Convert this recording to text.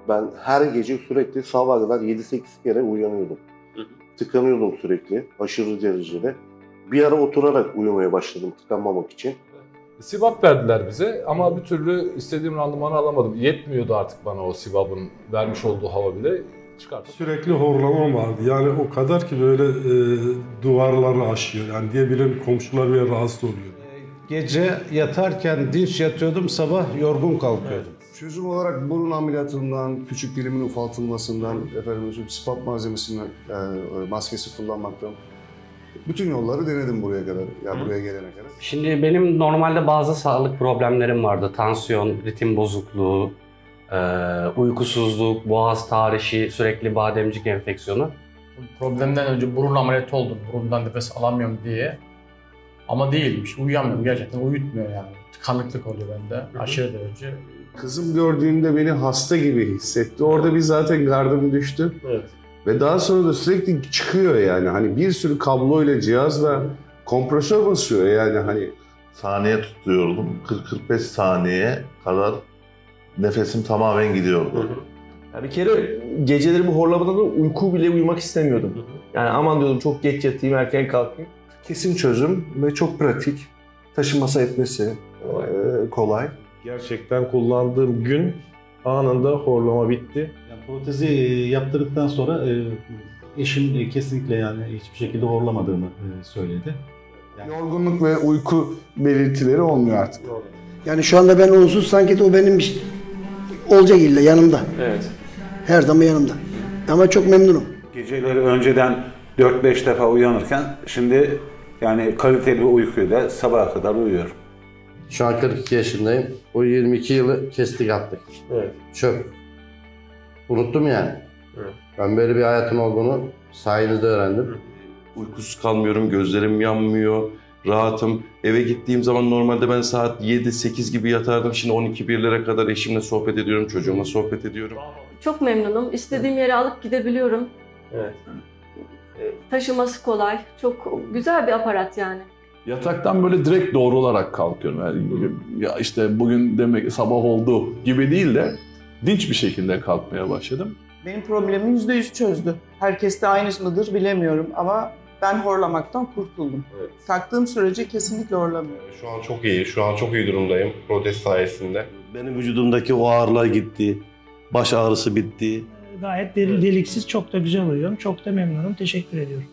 Ben her gece sürekli sabaha kadar 7-8 kere uyanıyordum. Tıkanıyordum sürekli, aşırı derecede. Bir ara oturarak uyumaya başladım tıkanmamak için. Sibap verdiler bize ama bir türlü istediğim randımanı alamadım. Yetmiyordu artık bana o Sibap'ın vermiş olduğu hava bile. Çıkarttım. Sürekli horlamam vardı. Yani o kadar ki böyle duvarları aşıyor. Yani diyebilirim komşular bile rahatsız oluyor. Gece yatarken dinç yatıyordum, sabah yorgun kalkıyordum. Çözüm olarak burun ameliyatından, küçük dilimin ufaltılmasından, sipap malzemesinden, maskesi kullanmaktan bütün yolları denedim buraya kadar, buraya gelene kadar. Şimdi benim normalde bazı sağlık problemlerim vardı. Tansiyon, ritim bozukluğu, uykusuzluk, boğaz tahrişi, sürekli bademcik enfeksiyonu. Problemden önce burun ameliyatı oldum, burundan nefes alamıyorum diye. Ama değilmiş, uyuyamıyorum gerçekten, uyutmuyor yani. Tıkanıklık oluyor bende, aşırı derece. Kızım gördüğünde beni hasta gibi hissetti. Orada bir zaten gardım düştü. Evet. Ve daha sonra da sürekli çıkıyor yani. Hani bir sürü kabloyla, cihazla kompresör basıyor yani hani. Saniye tutuyordum. 40-45 saniye kadar nefesim tamamen gidiyordu. Ya bir kere geceleri bu horlamadan da uyku bile uyumak istemiyordum. Yani aman diyordum çok geç yatayım, erken kalkayım. Kesin çözüm ve çok pratik. Taşınması etmesi kolay. Gerçekten kullandığım gün anında horlama bitti. Yani protezi yaptırdıktan sonra eşim kesinlikle yani hiçbir şekilde horlamadığımı söyledi. Yani yorgunluk ve uyku belirtileri olmuyor artık. Yani şu anda ben onsuz sanki o benim olacak illa yanımda. Evet. Her zaman yanımda. Ama çok memnunum. Geceleri önceden 4-5 defa uyanırken şimdi yani kaliteli bir uykuyla sabaha kadar uyuyorum. Şu an 42 yaşındayım. O 22 yılı kestik attık. Evet. Çöp. Unuttum yani. Evet. Ben böyle bir hayatın olduğunu sayenizde öğrendim. Uykusuz kalmıyorum, gözlerim yanmıyor, rahatım. Eve gittiğim zaman normalde ben saat 7-8 gibi yatardım. Şimdi 12-1'lere kadar eşimle sohbet ediyorum, çocuğumla sohbet ediyorum. Çok memnunum. İstediğim yere alıp gidebiliyorum. Evet. Taşıması kolay. Çok güzel bir aparat yani. Yataktan böyle direkt doğrularak kalkıyorum. Yani ya işte bugün demek sabah oldu gibi değil de dinç bir şekilde kalkmaya başladım. Benim problemimi %100 çözdü. Herkeste aynı mıdır bilemiyorum ama ben horlamaktan kurtuldum. Evet. Taktığım sürece kesinlikle horlamıyorum. Şu an çok iyi, şu an çok iyi durumdayım protez sayesinde. Benim vücudumdaki o ağrılar gitti, baş ağrısı bitti. Gayet deliksiz, çok da güzel uyuyorum, çok da memnunum. Teşekkür ediyorum.